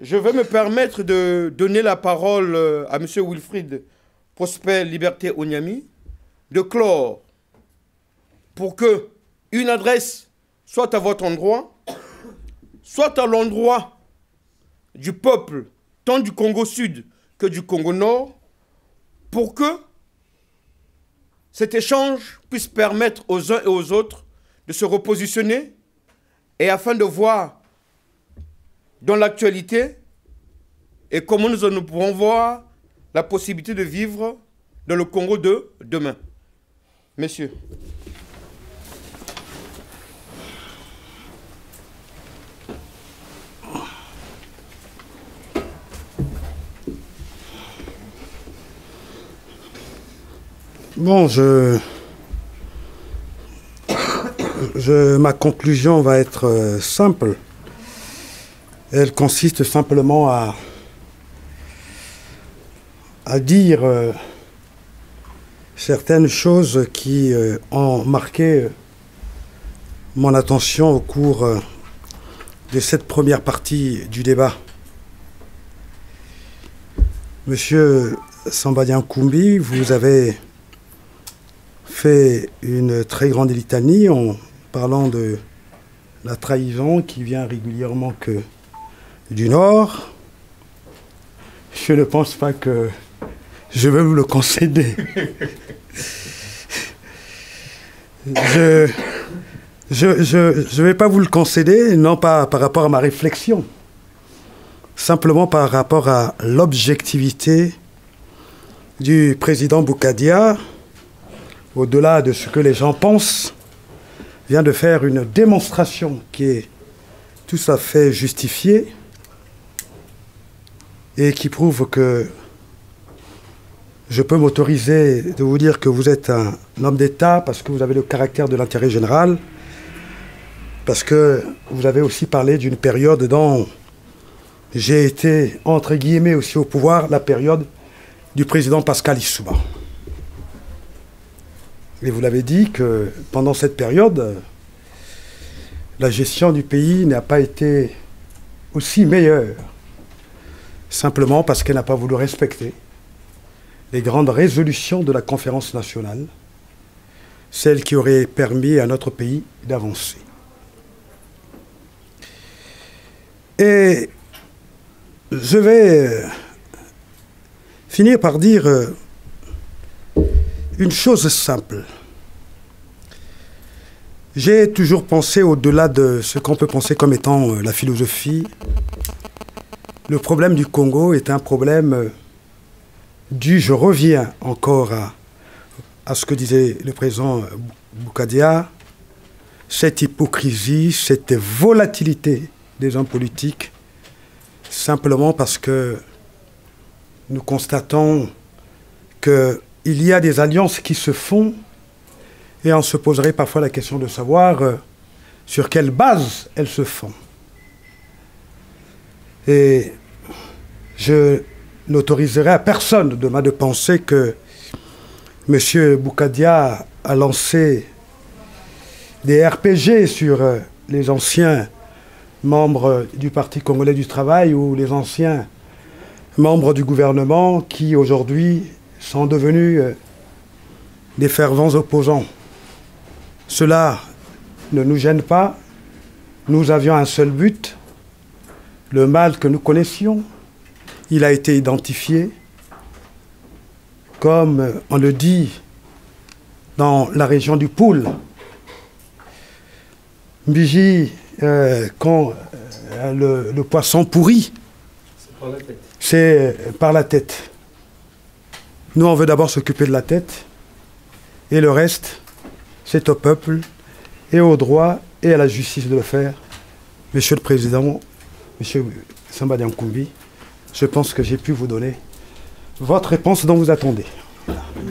Je vais me permettre de donner la parole à M. Wilfried Prosper Liberté Onyami, de clore pour que une adresse soit à votre endroit, soit à l'endroit du peuple, tant du Congo Sud que du Congo Nord, pour que cet échange puisse permettre aux uns et aux autres de se repositionner et afin de voir dans l'actualité et comment nous pourrons voir la possibilité de vivre dans le Congo de demain. Messieurs. Bon, ma conclusion va être simple. Elle consiste simplement à dire certaines choses qui ont marqué mon attention au cours de cette première partie du débat. Monsieur Samba Diankoumbi, vous avez fait une très grande litanie en parlant de la trahison qui vient régulièrement que du Nord. Je ne pense pas que je vais vous le concéder. Je ne vais pas vous le concéder, non pas par rapport à ma réflexion, simplement par rapport à l'objectivité du président Boukadia, au-delà de ce que les gens pensent, vient de faire une démonstration qui est tout à fait justifiée et qui prouve que je peux m'autoriser de vous dire que vous êtes un homme d'État parce que vous avez le caractère de l'intérêt général, parce que vous avez aussi parlé d'une période dont j'ai été, entre guillemets, aussi au pouvoir, la période du président Pascal Lissouba. Et vous l'avez dit que pendant cette période, la gestion du pays n'a pas été aussi meilleure, simplement parce qu'elle n'a pas voulu respecter les grandes résolutions de la conférence nationale, celles qui auraient permis à notre pays d'avancer. Et je vais finir par dire une chose simple. J'ai toujours pensé, au-delà de ce qu'on peut penser comme étant la philosophie, le problème du Congo est un problème dû, je reviens encore à ce que disait le président Boukadia, cette hypocrisie, cette volatilité des hommes politiques, simplement parce que nous constatons qu'il y a des alliances qui se font et on se poserait parfois la question de savoir sur quelle base elles se font. Et je n'autoriserai à personne demain de penser que M. Boukadia a lancé des RPG sur les anciens membres du Parti congolais du travail ou les anciens membres du gouvernement qui aujourd'hui sont devenus des fervents opposants. Cela ne nous gêne pas. Nous avions un seul but, le mal que nous connaissions. Il a été identifié, comme on le dit dans la région du Poul. Mbiji, quand le poisson pourrit, c'est par la tête. Nous, on veut d'abord s'occuper de la tête, et le reste, c'est au peuple, et au droit, et à la justice de le faire. Monsieur le Président, Monsieur Samba Diankoumbi, je pense que j'ai pu vous donner votre réponse dont vous attendez.